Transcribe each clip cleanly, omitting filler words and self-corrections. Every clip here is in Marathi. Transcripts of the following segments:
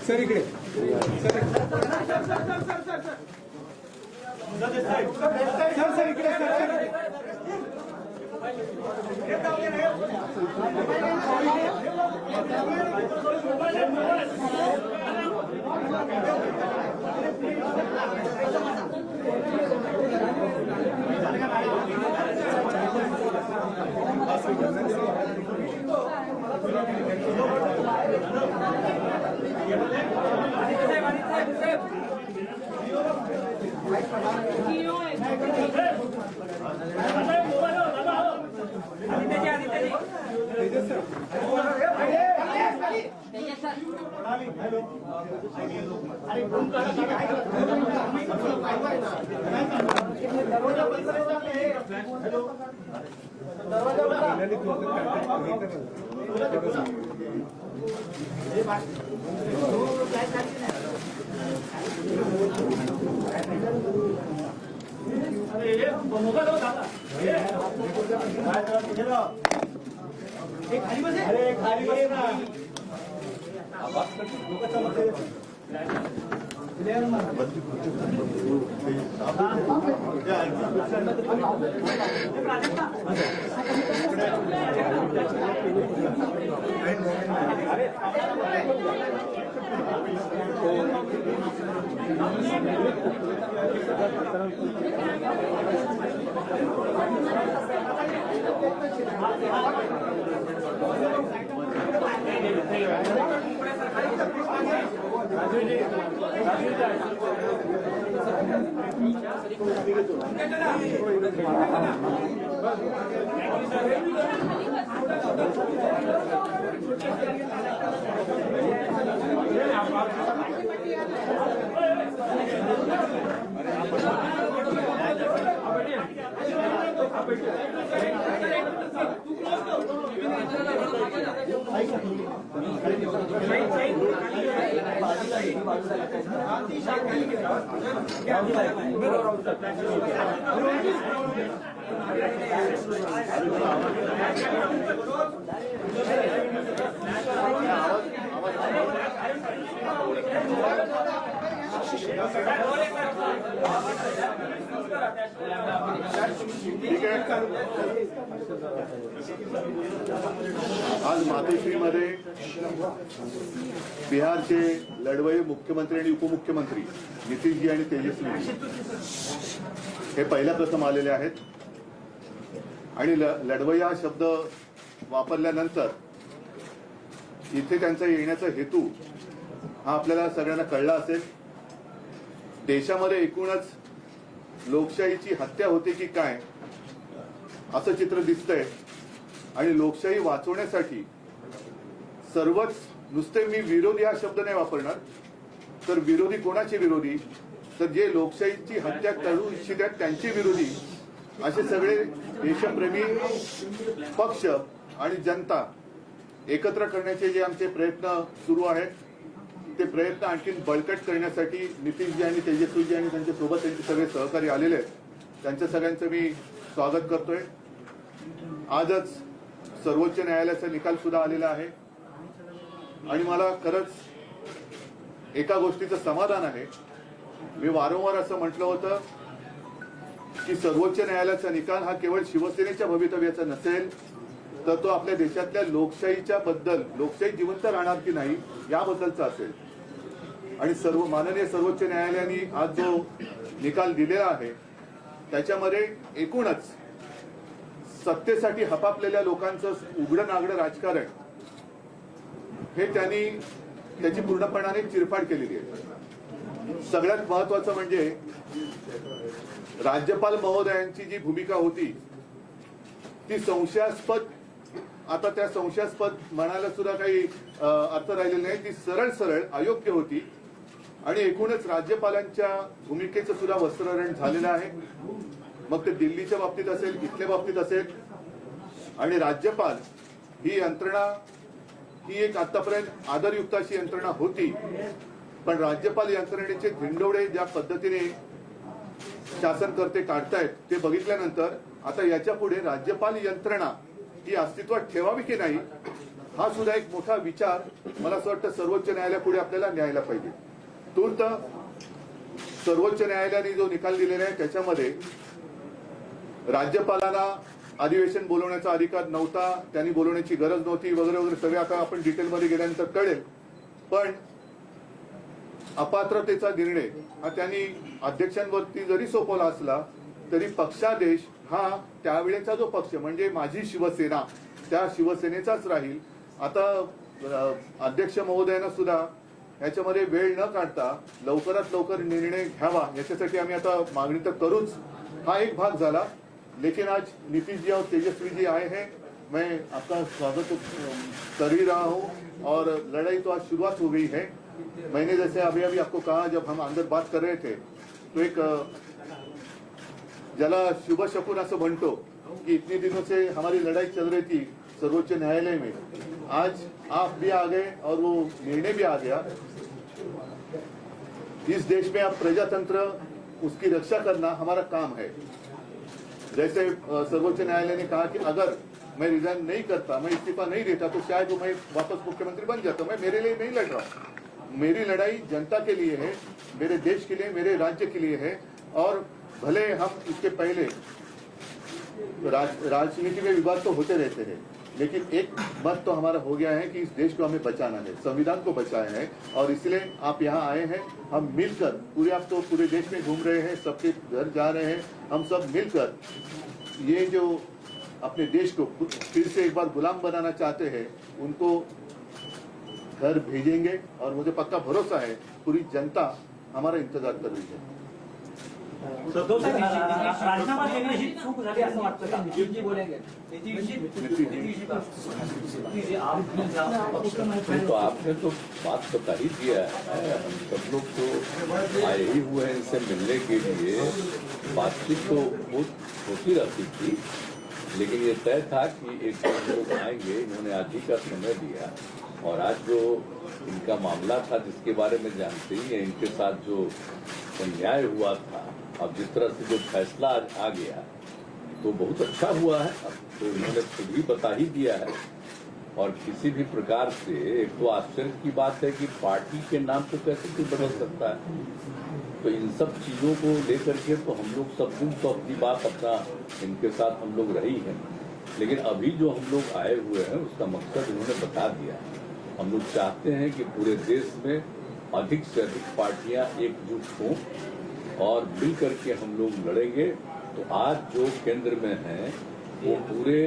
सर इकडे सर इकडे आज मातोश्रीमध्ये बिहारचे लढवय्ये मुख्यमंत्री आणि उपमुख्यमंत्री नितीशजी आणि तेजस्वी हे पहिल्या प्रथम आलेले आहेत आणि लढवय्या शब्द वापरल्यानंतर इथे त्यांचा येण्याचा हेतू हा आपल्याला सगळ्यांना कळला असेल. देशामध्ये एकूणच लोकशाहीची हत्या होते की काय असं चित्र दिसतंय आणि लोकशाही वाचवण्यासाठी सर्वच, नुसते मी विरोधी हा शब्द नाही वापरणार, तर विरोधी कोणाचे विरोधी, तर जे लोकशाहीची हत्या करू इच्छित आहेत त्यांचे विरोधी असे सगळे देशप्रेमी पक्ष आणि जनता एकत्र करण्याचे जे आमचे प्रयत्न सुरू आहेत ते प्रयत्न आणखी बळकट करण्यासाठी नितीशजी आणि तेजस्वीजी आणि त्यांच्या सोबत त्यांचे सगळे सहकारी आलेले आहेत. त्यांच्या सगळ्यांचं मी स्वागत करतोय. आजच सर्वोच्च न्यायालयाचा निकाल सुद्धा आलेला आहे आणि मला खरंच एका गोष्टीचं समाधान आहे. मी वारंवार असं म्हटलं होतं की सर्वोच्च न्यायालयाचा निकाल हा केवळ शिवसेनेच्या भवितव्याचा नसेल, तर तो आपल्या देशातल्या लोकशाहीच्या बद्दल, लोकशाही जिवंत राहणार की नाही याबद्दलचा असेल. आणि माननीय सर्वोच्च न्यायालयाने आज जो निकाल दिलेला आहे त्याच्यामध्ये एकूणच सत्तेसाठी हपापलेल्या लोकांचं उघडं नागडं राजकारण हे त्यांनी त्याची पूर्णपणाने चिरफाड केलेली आहे. सगळ्यात महत्वाचं म्हणजे राज्यपाल महोदयांची जी भूमिका होती ती संशयास्पद, आता त्या संशयास्पद म्हणायला सुद्धा काही अर्थ राहिलेला नाही, ती सरळ सरळ अयोग्य होती आणि एकूणच राज्यपालांच्या भूमिकेचं सुद्धा वस्त्रहरण झालेलं आहे. मग ते दिल्लीच्या बाबतीत असेल, इथल्या बाबतीत असेल. आणि राज्यपाल ही यंत्रणा ही एक आतापर्यंत आदरयुक्त अशी यंत्रणा होती, पण राज्यपाल यंत्रणेचे धिंडवडे ज्या पद्धतीने शासनकर्ते काढतायत ते बघितल्यानंतर आता याच्या पुढे राज्यपाल यंत्रणा ही अस्तित्वात ठेवावी की नाही हा सुद्धा एक मोठा विचार मला असं वाटतं सर्वोच्च न्यायालयापुढे आपल्याला न्यायला पाहिजे. तूर्त सर्वोच्च न्यायालयाने जो निकाल दिलेला आहे त्याच्यामध्ये राज्यपालांना अधिवेशन बोलवण्याचा अधिकार नव्हता, त्यांनी बोलवण्याची गरज नव्हती वगैरे वगैरे सगळे आता आपण डिटेलमध्ये गेल्यानंतर कळेल. पण अपात्रतेचा निर्णय हा त्यांनी अध्यक्षांवरती जरी सोपवला असला तरी पक्षादेश हा त्यावेळेचा जो पक्ष म्हणजे माझी शिवसेना त्या शिवसेनेचाच राहील. आता अध्यक्ष महोदयांना सुद्धा याच्यामध्ये वेळ न काढता लवकरात लवकर निर्णय घ्यावा याच्यासाठी आम्ही आता मागणी तर करूच. हा एक भाग झाला. लेकिन आज नीतीश जी और तेजस्वी जी आए हैं, मैं आपका स्वागत कर ही रहा हूं और लड़ाई तो आज शुरुआत हो गई है. मैंने जैसे अभी अभी आपको कहा जब हम अंदर बात कर रहे थे तो एक ज्याला शुभ शकुन असं म्हणतो कि इतने दिनों से हमारी लड़ाई चल रही थी सर्वोच्च न्यायालय में, आज आप भी आ गए और वो निर्णय भी आ गया. इस देश में अब प्रजातंत्र उसकी रक्षा करना हमारा काम है. जैसे सर्वोच्च न्यायालय ने कहा कि अगर मैं रिजाइन नहीं करता, मैं इस्तीफा नहीं देता तो शायद मैं वापस मुख्यमंत्री बन जाता. मैं मेरे लिए नहीं लड़ रहा हूं, मेरी लड़ाई जनता के लिए है, मेरे देश के लिए, मेरे राज्य के लिए है. और भले हम इसके पहले राजनीति में विवाद तो होते रहते हैं, लेकिन एक मत तो हमारा हो गया है कि इस देश को हमें बचाना है, संविधान को बचाना है. और इसलिए आप यहाँ आए हैं, हम मिलकर पूरे, आप तो पूरे देश में घूम रहे हैं, सबके घर जा रहे हैं, हम सब मिलकर ये जो अपने देश को फिर से एक बार गुलाम बनाना चाहते हैं उनको घर भेजेंगे. और मुझे पक्का भरोसा है पूरी जनता हमारा इंतजार कर रही है. राजीनामा देण्याची चूक झाली असं वाटतं का? जी बोलेंगे तो आपने तो बात बता ही दिया है. हम सब लोग तो आए ही हुए हैं इनसे मिलने के लिए. बातचीत तो बहुत होती रहती थी, लेकिन ये तय था कि एक लोग आएंगे. इन्होंने आज ही का समय दिया और आज जो इनका मामला था जिसके बारे में जानते ही हैं, इनके साथ जो अन्याय हुआ था, अब जिस तरह से जो फैसला आज आ गया तो बहुत अच्छा हुआ है. अब तो इन्होंने खुद ही बता ही दिया है. और किसी भी प्रकार से एक तो आश्चर्य की बात है कि पार्टी के नाम को कैसे कोई बदल सकता है. तो इन सब चीजों को लेकर के तो हम लोग सब दिन तो अपनी बात अपना इनके साथ हम लोग रही हैं, लेकिन अभी जो हम लोग आए हुए हैं उसका मकसद इन्होंने बता दिया. हम लोग चाहते हैं कि पूरे देश में अधिक से अधिक पार्टियां एकजुट हों और मिल करके हम लोग लड़ेंगे. तो आज जो केंद्र में है वो पूरे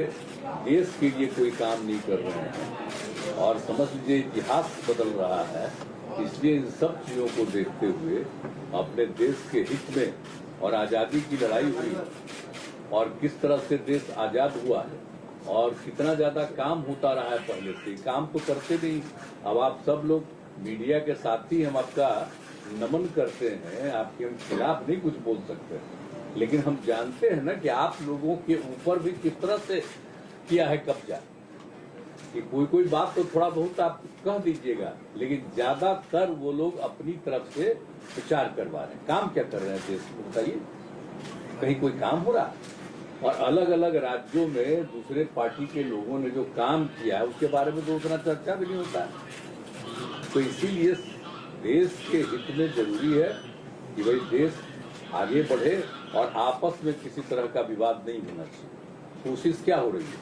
देश के लिए कोई काम नहीं कर रहे हैं और समझ लीजिए इतिहास बदल रहा है. इसलिए इन सब चीजों को देखते हुए अपने देश के हित में, और आजादी की लड़ाई हुई और किस तरह से देश आजाद हुआ है और कितना ज्यादा काम होता रहा है पहले से, काम तो करते नहीं. अब आप सब लोग मीडिया के साथी, हम आपका नमन करते हैं, आपके हम खिलाफ नहीं कुछ बोल सकते, लेकिन हम जानते हैं ना कि आप लोगों के ऊपर भी किस तरह से किया है कब्जा. कि कोई बात तो थोड़ा बहुत आप कह दीजिएगा, लेकिन ज्यादातर वो लोग अपनी तरफ से प्रचार करवा रहे हैं. काम क्या कर रहे हैं देश में बताइए? कहीं कोई काम हो रहा? और अलग अलग राज्यों में दूसरे पार्टी के लोगों ने जो काम किया है उसके बारे में तो उतना चर्चा भी नहीं होता है. तो इसीलिए देश के हित में जरूरी है कि भाई देश आगे बढ़े और आपस में किसी तरह का विवाद नहीं होना चाहिए. कोशिश क्या हो रही है,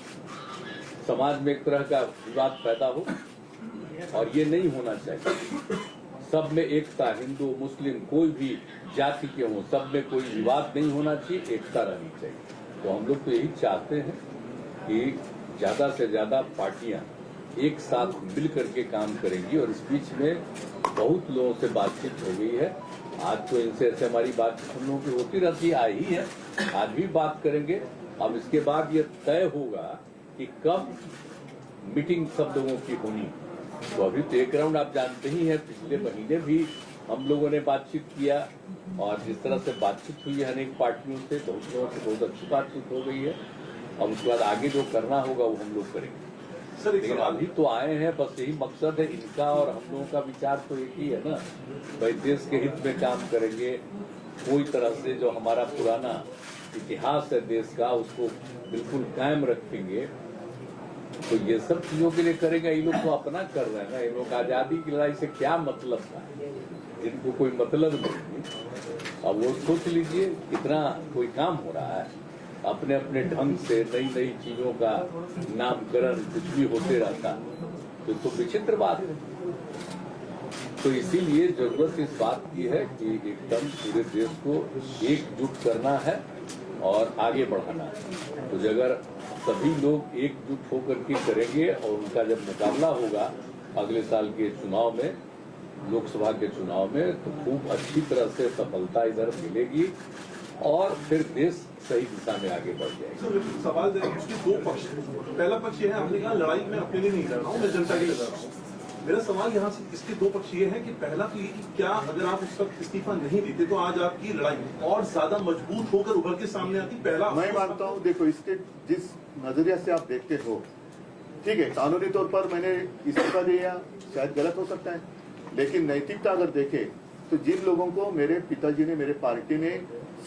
समाज में एक तरह का विवाद पैदा हो, और ये नहीं होना चाहिए. सब में एकता, हिंदू मुस्लिम कोई भी जाति के हों, सब में कोई विवाद नहीं होना चाहिए, एकता रहनी चाहिए. तो हम लोग तो यही चाहते हैं कि ज्यादा से ज्यादा पार्टियां एक साथ मिल करके काम करेंगी। और इस बीच में बहुत लोगों से बातचीत हो गई है। आज तो इनसे ऐसे हमारी बात हम लोगों की होती रहती आई है, आज भी बात करेंगे। अब इसके बाद ये तय होगा कि कब मीटिंग सब लोगों की होनी। तो अभी तो एक राउंड आप जानते ही हैं, पिछले महीने भी हम लोगों ने बातचीत किया और जिस तरह से बातचीत हुई है अनेक पार्टियों से, बहुत लोगों से बहुत अच्छी बातचीत हो गई है। अब उसके बाद आगे जो करना होगा वो हम लोग करेंगे। सर लेकिन अभी तो आए हैं, बस यही मकसद है इनका और हम लोगों का विचार तो एक ही है ना, भाई देश के हित में काम करेंगे। कोई तरह से जो हमारा पुराना इतिहास है देश का उसको बिल्कुल कायम रखेंगे। तो ये सब चीजों के लिए करेंगे। ये लोग तो अपना कर रहे हैं ना, ये लोग आजादी की लड़ाई से क्या मतलब था, इनको कोई मतलब नहीं। अब वो सोच लीजिए कितना कोई काम हो रहा है, अपने अपने ढंग से नई नई चीजों का नामकरण कुछ भी होते रहता, तो विचित्र बात है। तो इसीलिए जरूरत इस बात की है कि एकदम पूरे देश को एकजुट करना है और आगे बढ़ाना है। तो अगर सभी लोग एकजुट होकर के करेंगे और उनका जब मुकाबला होगा अगले साल के चुनाव में, लोकसभा के चुनाव में, तो खूब अच्छी तरह से सफलता इधर मिलेगी और फिर देश सही दिशा में आगे बढ़ जाएगा। सर सवाल उसके दो पक्ष, पहला पक्ष ये है, आपने कहा लड़ाई में अपने लिए नहीं लड़ रहा हूँ, मैं जनता के लिए लड़ रहा हूँ। मेरा सवाल यहाँ से इसके दो पक्ष ये है कि पहला तो ये कि क्या अगर आप उस वक्त इस्तीफा नहीं देते तो आज आपकी लड़ाई और ज्यादा मजबूत होकर उभर के सामने आती। पहला मैं मानता हूँ, देखो इसके जिस नजरिया से आप देखते हो, ठीक है, कानूनी तौर पर मैंने इस्तीफा दिया शायद गलत हो सकता है, लेकिन नैतिकता अगर देखे तो जिन लोगों को मेरे पिताजी ने, मेरे पार्टी ने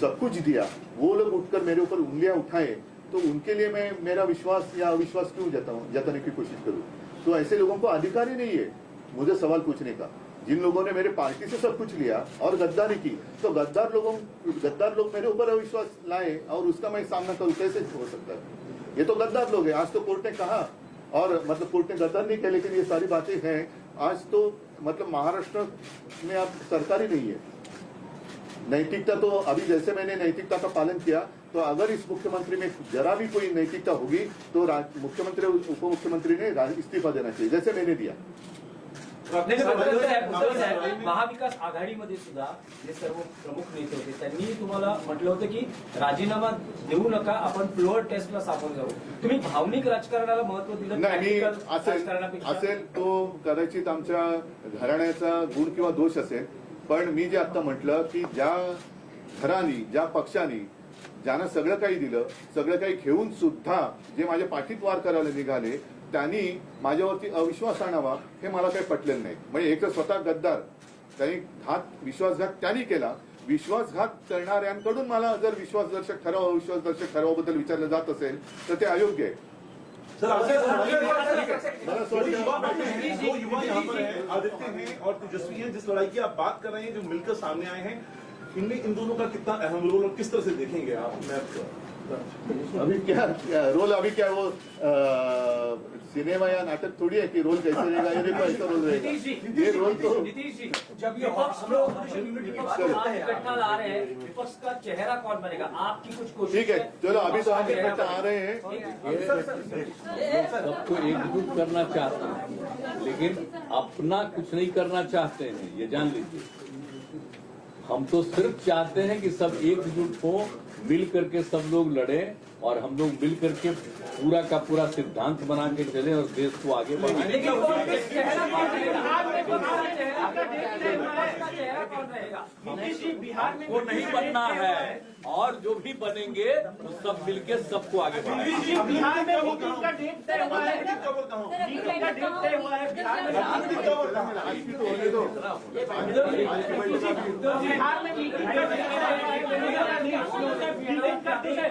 सब कुछ दिया, वो लोग उठकर मेरे ऊपर उंगलियां उठाए, तो उनके लिए मैं मेरा विश्वास या अविश्वास क्यों जताने की कोशिश करूं। तो ऐसे लोगों को अधिकार ही नहीं है मुझे सवाल पूछने का। जिन लोगों ने मेरे पार्टी से सब कुछ लिया और गद्दारी की, तो गद्दार लोग मेरे ऊपर अविश्वास लाए और उसका मैं सामना करूं, कैसे हो सकता है? ये तो गद्दार लोग हैं। आज तो कोर्ट ने कहा, और मतलब कोर्ट ने गद्दार नहीं कहा, लेकिन ये सारी बातें हैं। आज तो मतलब महाराष्ट्र में अब सरकार ही नहीं है। नैतिकता तो अभी जैसे मैंने नैतिकता का पालन किया, तो अगर इस मुख्यमंत्री में जरा भी कोई नैतिकता होगी तो मुख्यमंत्री उप मुख्यमंत्री ने इस्तीफा देना चाहिए, जैसे मैंने दिया। महाविकास आघाडीमध्ये सुद्धा जे सर्व प्रमुख नेते होते त्यांनी तुम्हाला म्हटलं होतं की राजीनामा देऊ नका, आपण फ्लोअर टेस्टला सामोरं जाऊ। तुम्ही भावनिक राजकारणाला महत्व दिलं नाही, असेल तो कदाचित आमच्या घराण्याचा गुण किंवा दोष असेल, पण मी जे आता म्हटलं की ज्या घराणी, ज्या पक्षांनी ज्यांना सगळं काही दिलं, सगळं काही घेऊन सुद्धा जे माझ्या पाठीत वार करायला निघाले, त्यांनी माझ्यावरती अविश्वास आणावा हे मला काही पटलेलं नाही। म्हणजे एक तर स्वतः गद्दार, त्यांनी विश्वासघात त्यांनी केला, विश्वासघात करणाऱ्यांकडून मला जर विश्वासदर्शक ठराव, अविश्वासदर्शक ठरावाबद्दल विचारलं जात असेल तर ते अयोग्य आहे। दो युवा यहाँ पर हैं, आदित्य हैं और तेजस्वी हैं, जिस लड़ाई की आप बात कर रहे हैं, जो मिलकर सामने आए हैं, इनमें इन दोनों का कितना अहम रोल और किस तरह से देखेंगे आप? अभी क्या रोल, अभी क्या वो सिनेमा या नाटक थोड़ी है कि रोल कैसे रहेगा, ये देखो ऐसा रोल रहेगा। ये रोल तो नीतीश जी, जब ये इकट्ठा ला रहे हैं, विपक्ष का चेहरा कौन बनेगा? आपकी कुछ कोशिश? ठीक है, चलो अभी तो हम इकट्ठा आ रहे हैं। सबको एकजुट करना चाहते हैं, लेकिन अपना कुछ नहीं करना चाहते हैं, ये जान लीजिए। हम तो सिर्फ चाहते हैं कि सब एकजुट हो, मिल करके सब लोग लड़े और हम लोग मिल करके पूरा का पूरा सिद्धांत बना के चले और देश को आगे बढ़ाएं। लेकिन बिहार में वो नहीं बनना है और जो भी बनेंगे वो सब मिलके सबको आगे बढ़ाएंगे। बिहार में मीटिंग का डेट तय हुआ है, मीटिंग का डेट तय हुआ है बिहार में। बिहार में मीटिंग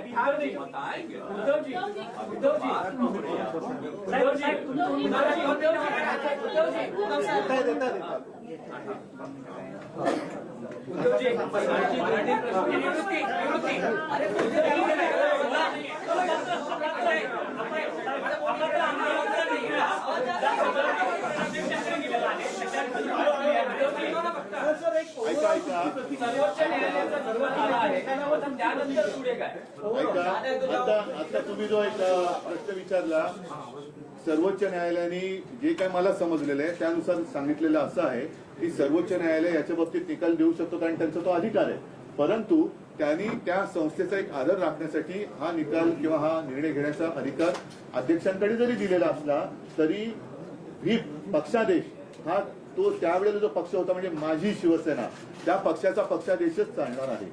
बिहार में बताएंगे। उद्धव जी सर्वोच्च न्यायालयाचा सर्वात आहे, त्यानंतर पुढे काय? आता तुम्ही जो एक प्रश्न विचारला, सर्वोच्च न्यायालयाने जे काय मला समजलेलं आहे त्यानुसार सांगितलेलं असं आहे की सर्वोच्च न्यायालय याच्या बाबतीत निकाल देऊ शकतो कारण त्यांचा तो अधिकार आहे. परंतु त्यांनी त्या संस्थेचा एक आदर राखण्यासाठी हा निकाल किंवा हा निर्णय घेण्याचा अधिकार अध्यक्षांकडे जरी दिलेला असला तरी व्हीप पक्षादेश हा तो त्यावेळेला जो पक्ष होता म्हणजे माझी शिवसेना त्या पक्षाचा पक्षादेशच चालणार आहे.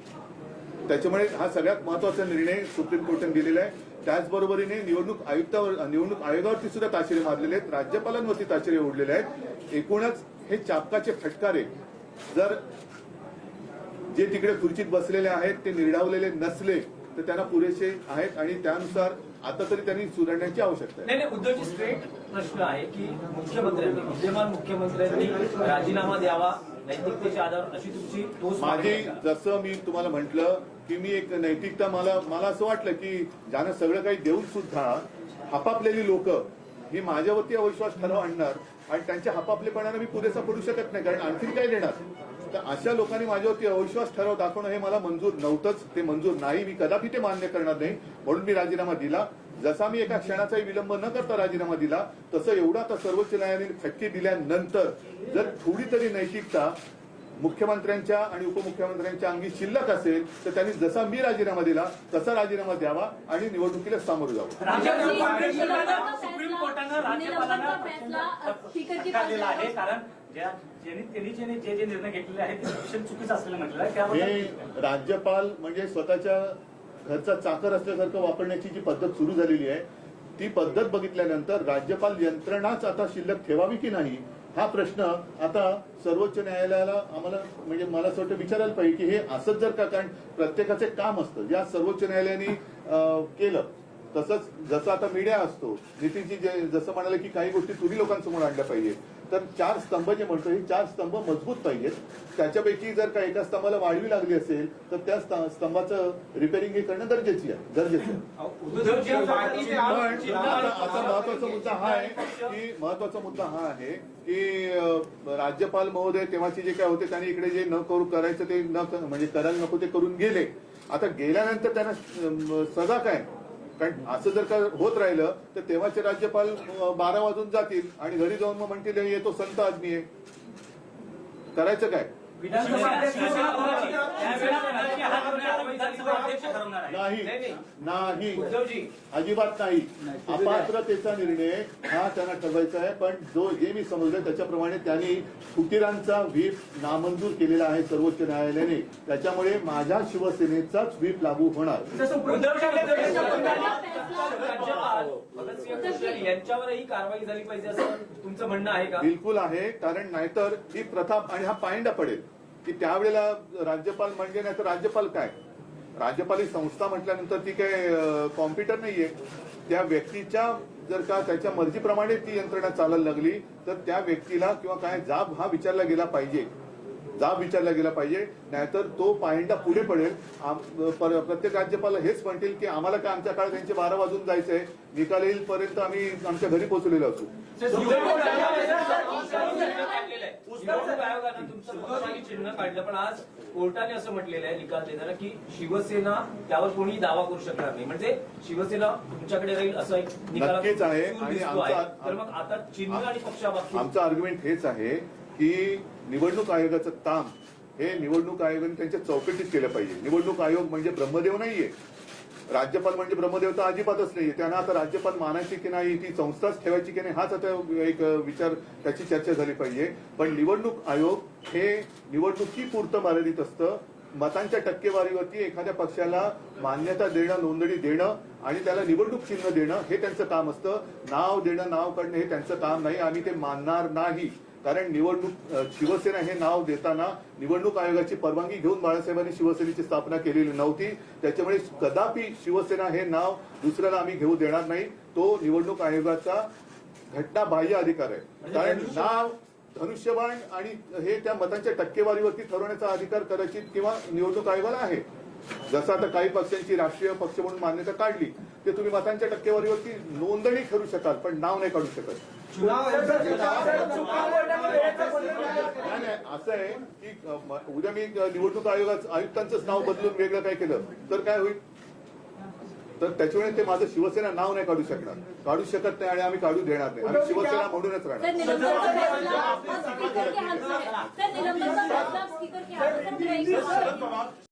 त्याच्यामुळे हा सगळ्यात महत्वाचा निर्णय सुप्रीम कोर्टाने दिलेला आहे. त्याचबरोबरीने निवडणूक आयोगावरती सुद्धा ताशेरे मारलेले आहेत, राज्यपालांवरती ताशेरे ओढलेले आहेत. एकूणच हे चापकाचे फटकारे जर जे तिकडे खुर्चीत बसलेले आहेत ते निर्डावलेले नसले तर त्यांना पुरेसे आहेत आणि त्यानुसार आता तरी त्यांनी सुधारण्याची आवश्यकता आहे. नाही उद्धवजी स्ट्रेट प्रश्न आहे की मुख्यमंत्र्यांनी विद्यमान मुख्यमंत्र्यांनी राजीनामा द्यावा नैतिकतेच्या आधार अशी तुमची ठोस मागणी माझी आहे का? जसं मी तुम्हाला म्हटलं की मी एक नैतिकता मला असं वाटलं की ज्यानं सगळं काही देऊन सुद्धा हपापलेली लोक ही माझ्यावरती अविश्वास ठराव आणणार आणि त्यांच्या हपापलेपणानं मी पुरेसा पडू शकत नाही कारण आणखीन काय देणार. तर अशा लोकांनी माझ्यावरती अविश्वास ठराव दाखवणं हे मला मंजूर नव्हतंच, ते मंजूर नाही, मी कदापि ते मान्य करणार नाही. म्हणून मी राजीनामा दिला. जसा मी एका क्षणाचाही विलंब न करता राजीनामा दिला तसं एवढा आता सर्वोच्च न्यायालयाने फटके दिल्यानंतर जर थोडी तरी नैतिकता मुख्यमंत्र्यांच्या आणि उपमुख्यमंत्र्यांच्या अंगी शिल्लक असेल तर त्यांनी जसा मी राजीनामा दिला तसा राजीनामा द्यावा आणि निवडणुकीला सामोरं जावं. सुप्रीम कोर्टानं राज्यपालांना फटकारलेला आहे कारण त्यांनी जे निर्णय घेतलेले आहेत ते शिक्षण चुकीचं असलेलं म्हटलं आहे त्यामुळे हे राज्यपाल म्हणजे स्वतःच्या घरचा चाकर असल्यासारखं वापरण्याची जी पद्धत सुरू झालेली आहे ती पद्धत बघितल्यानंतर राज्यपाल यंत्रणाच आता शिल्लक ठेवावी की नाही हा प्रश्न आता सर्वोच्च न्यायालयाला आम्हाला म्हणजे मला असं वाटतं विचारायला पाहिजे की हे असंच जर का कारण प्रत्येकाचे काम असतं ज्या सर्वोच्च न्यायालयाने केलं तसंच जसं आता मीडिया असतो नितीनजी जसं म्हणाले की काही गोष्टी तुम्ही लोकांसमोर आणल्या पाहिजे तर 4 स्तंभ जे म्हणतो हे 4 स्तंभ मजबूत पाहिजेत. त्याच्यापैकी जर का एका स्तंभाला वाढवी लागली असेल तर त्या स्तंभाचं रिपेअरिंग हे करणं गरजेचं आहे. पण आता महत्वाचा मुद्दा हा आहे की राज्यपाल महोदय तेव्हाचे जे काय होते त्यांनी इकडे जे न करू करायचं ते म्हणजे करायला नको ते करून गेले. आता गेल्यानंतर त्यांना सजा काय कारण असं जर का होत राहिलं तर तेव्हाचे राज्यपाल 12 वाजून जातील आणि घरी जाऊन मग म्हणतील हे तो संत आदमी आहे. करायचं काय? नाही अजिबात नाही. अपात्रतेचा निर्णय हा त्यांना ठरवायचा आहे. पण जे मी समजलं त्याच्याप्रमाणे त्यांनी फुटीरांचा व्हीप नामंजूर केलेला आहे सर्वोच्च न्यायालयाने. त्याच्यामुळे माझ्या शिवसेनेचाच व्हीप लागू होणार. यांच्यावरही कारवाई झाली पाहिजे असं तुमचं म्हणणं आहे का? बिलकुल आहे. कारण नाहीतर ही प्रथा आणि हा पायंडा पडेल की त्यावेळेला राज्यपाल म्हणजे नाही तर राज्यपाल काय राज्यपाल ही संस्था म्हटल्यानंतर ती काय कॉम्प्युटर नाहीये. त्या व्यक्तीच्या जर का त्याच्या मर्जीप्रमाणे ती यंत्रणा चालायला लागली तर त्या व्यक्तीला किंवा काय जाब हा विचारला गेला पाहिजे. नाहीतर तो पायंडा पुढे पडेल. प्रत्येक राज्यपाल हेच म्हणतील की आम्हाला काय आमच्या काळात त्यांचे 12 वाजून जायचंय निकाल येईलपर्यंत आम्ही आमच्या घरी पोहोचलेलो असू. निवडणूक आयोगानं तुमचं महत्वाची चिन्ह काढलं पण आज कोर्टाने असं म्हटलेलं आहे निकाल देताना की शिवसेना त्यावर कोणी दावा करू शकणार नाही म्हणजे शिवसेना तुमच्याकडे राहील असं एक नक्कीच आहे. आणि तर मग आता चिन्ह आणि पक्षाबाबतीत आमचं आर्ग्युमेंट हेच आहे की निवडणूक आयोगाचं काम हे निवडणूक आयोगाने त्यांच्या चौकटीत केलं पाहिजे. निवडणूक आयोग म्हणजे ब्रह्मदेव नाहीये. राज्यपाल म्हणजे ब्रह्मदेव तर अजिबातच नाहीये. त्यांना आता राज्यपाल मानायची की नाही ती संस्थाच ठेवायची की नाही हाच आता एक विचार त्याची चर्चा झाली पाहिजे. पण निवडणूक आयोग हे निवडणुकीपुरतं मर्यादित असतं. मतांच्या टक्केवारीवरती एखाद्या पक्षाला मान्यता देणं नोंदणी देणं आणि त्याला निवडणूक चिन्ह देणं हे त्यांचं काम असतं. नाव देणं नाव काढणं हे त्यांचं काम नाही. आम्ही ते मानणार नाही. कारण शिवसेना हे नाव देताना निवडणूक आयोगाची परवानगी घेऊन बाळासाहेबांनी शिवसेनेची स्थापना केलेली नव्हती. त्याच्यामुळे कदापि शिवसेना हे नाव दुसऱ्याला आम्ही घेऊ देणार नाही. तो निवडणूक आयोगाचा घटनाबाह्य अधिकार आहे. कारण नाव धनुष्यबाण आणि हे त्या मतांच्या टक्केवारीवरती ठरवण्याचा अधिकार कदाचित किंवा निवडणूक आयोगाला आहे. जसं आता काही पक्षांची राष्ट्रीय पक्ष म्हणून मान्यता काढली ते तुम्ही मतांच्या टक्केवारीवरती नोंदणी करू शकाल पण नाव नाही काढू शकत. नाही असं आहे की उद्या मी निवडणूक आयुक्तांचंच नाव बदलून वेगळं काय केलं तर काय होईल? तर त्याच्यामुळे ते माझं शिवसेना नाव नाही काढू शकणार, काढू शकत नाही आणि आम्ही काढू देणार नाही. आम्ही शिवसेना म्हणूनच सर राहणार. निलंबन का फैसला स्पीकर के हाथ में है। सर निलंबन का फैसला स्पीकर के हाथ में है।